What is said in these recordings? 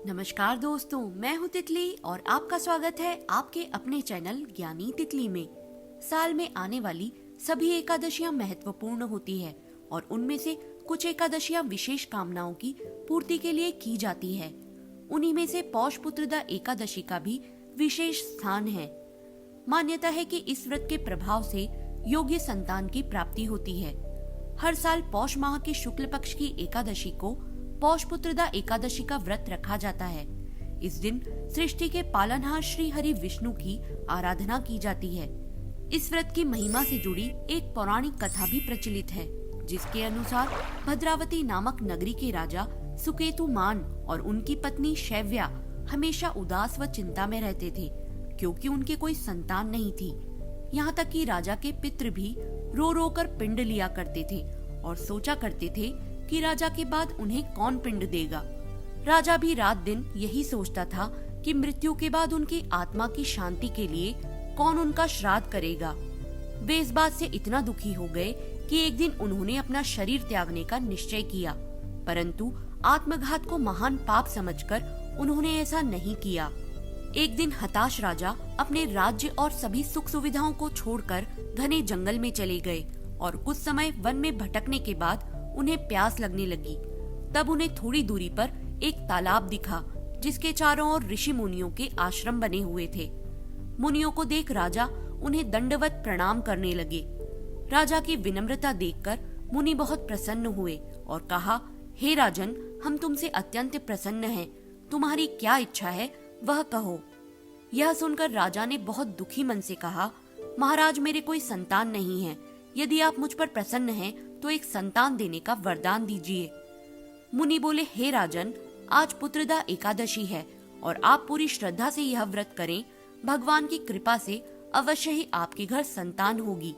नमस्कार दोस्तों, मैं हूँ तितली और आपका स्वागत है आपके अपने चैनल ज्ञानी तितली में। साल में आने वाली सभी एकादशियां महत्वपूर्ण होती है और उनमें से कुछ एकादशियां विशेष कामनाओं की पूर्ति के लिए की जाती है। उन्हीं में से पौष पुत्रदा एकादशी का भी विशेष स्थान है। मान्यता है कि इस व्रत के प्रभाव से योग्य संतान की प्राप्ति होती है। हर साल पौष माह के शुक्ल पक्ष की एकादशी को पौष पुत्रदा एकादशी का व्रत रखा जाता है। इस दिन सृष्टि के पालनहार श्री हरि विष्णु की आराधना की जाती है। इस व्रत की महिमा से जुड़ी एक पौराणिक कथा भी प्रचलित है, जिसके अनुसार भद्रावती नामक नगरी के राजा सुकेतुमान और उनकी पत्नी शैव्या हमेशा उदास व चिंता में रहते थे, क्योंकि उनके कोई संतान नहीं थी। यहाँ तक कि राजा के पितृ भी रो रो कर पिंड लिया करते थे और सोचा करते थे कि राजा के बाद उन्हें कौन पिंड देगा। राजा भी रात दिन यही सोचता था कि मृत्यु के बाद उनकी आत्मा की शांति के लिए कौन उनका श्राद्ध करेगा। वे इस बात से इतना दुखी हो गए कि एक दिन उन्होंने अपना शरीर त्यागने का निश्चय किया, परंतु आत्मघात को महान पाप समझकर उन्होंने ऐसा नहीं किया। एक दिन हताश राजा अपने राज्य और सभी सुख सुविधाओं को छोड़कर घने जंगल में चले गए और कुछ समय वन में भटकने के बाद उन्हें प्यास लगने लगी। तब उन्हें थोड़ी दूरी पर एक तालाब दिखा, जिसके चारों ओर ऋषि मुनियों के आश्रम बने हुए थे। मुनियों को देख राजा उन्हें दंडवत प्रणाम करने लगे। राजा की विनम्रता देखकर मुनि बहुत प्रसन्न हुए और कहा, हे राजन, हम तुमसे अत्यंत प्रसन्न हैं। तुम्हारी क्या इच्छा है वह कहो। यह सुनकर राजा ने बहुत दुखी मन से कहा, महाराज, मेरे कोई संतान नहीं है। यदि आप मुझ पर प्रसन्न हैं तो एक संतान देने का वरदान दीजिए। मुनि बोले, हे राजन, आज पुत्रदा एकादशी है और आप पूरी श्रद्धा से यह व्रत करें। भगवान की कृपा से अवश्य ही आपके घर संतान होगी।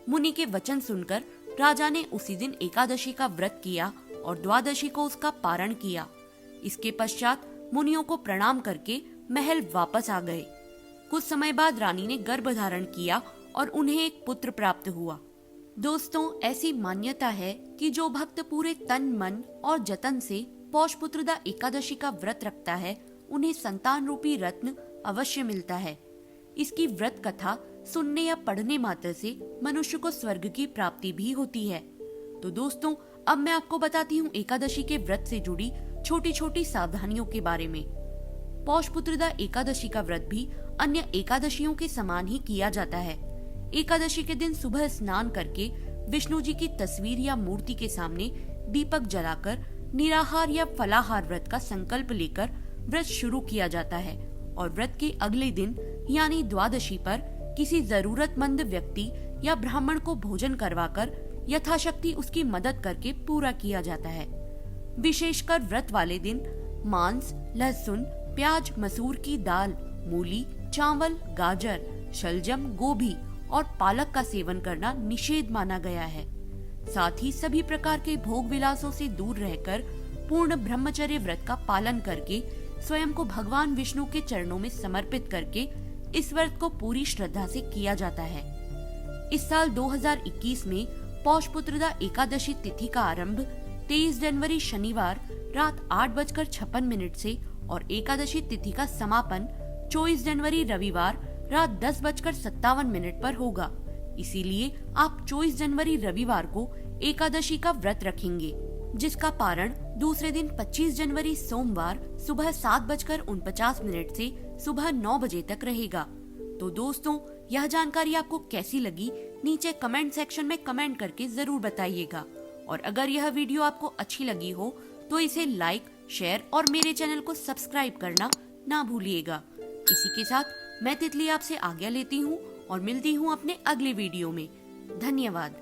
मुनि के वचन सुनकर राजा ने उसी दिन एकादशी का व्रत किया और द्वादशी को उसका पारण किया। इसके पश्चात मुनियों को प्रणाम करके महल वापस आ गए। कुछ समय बाद रानी ने गर्भ धारण किया और उन्हें एक पुत्र प्राप्त हुआ। दोस्तों, ऐसी मान्यता है कि जो भक्त पूरे तन मन और जतन से पौष पुत्रदा एकादशी का व्रत रखता है, उन्हें संतान रूपी रत्न अवश्य मिलता है। इसकी व्रत कथा सुनने या पढ़ने मात्र से मनुष्य को स्वर्ग की प्राप्ति भी होती है। तो दोस्तों, अब मैं आपको बताती हूँ एकादशी के व्रत से जुड़ी छोटी छोटी सावधानियों के बारे में। पौष पुत्रदा एकादशी का व्रत भी अन्य एकादशियों के समान ही किया जाता है। एकादशी के दिन सुबह स्नान करके विष्णु जी की तस्वीर या मूर्ति के सामने दीपक जलाकर निराहार या फलाहार व्रत का संकल्प लेकर व्रत शुरू किया जाता है और व्रत के अगले दिन यानी द्वादशी पर किसी जरूरतमंद व्यक्ति या ब्राह्मण को भोजन करवाकर यथाशक्ति उसकी मदद करके पूरा किया जाता है। विशेषकर व्रत वाले दिन मांस, लहसुन, प्याज, मसूर की दाल, मूली, चावल, गाजर, शलजम, गोभी और पालक का सेवन करना निषेध माना गया है। साथ ही सभी प्रकार के भोग विलासों से दूर रहकर पूर्ण ब्रह्मचर्य व्रत का पालन करके स्वयं को भगवान विष्णु के चरणों में समर्पित करके इस व्रत को पूरी श्रद्धा से किया जाता है। इस साल 2021 में पौष पुत्रदा एकादशी तिथि का आरंभ 23 जनवरी शनिवार रात 8:56 से और एकादशी तिथि का समापन 24 जनवरी रविवार रात 10:57 पर होगा। इसीलिए आप 24 जनवरी रविवार को एकादशी का व्रत रखेंगे, जिसका पारण दूसरे दिन 25 जनवरी सोमवार सुबह 7:49 से सुबह 9 बजे तक रहेगा। तो दोस्तों, यह जानकारी आपको कैसी लगी नीचे कमेंट सेक्शन में कमेंट करके जरूर बताइएगा। और अगर यह वीडियो आपको अच्छी लगी हो तो इसे लाइक, शेयर और मेरे चैनल को सब्सक्राइब करना ना भूलिएगा। इसी के साथ मैं तितली आपसे आज्ञा लेती हूँ और मिलती हूँ अपने अगले वीडियो में। धन्यवाद।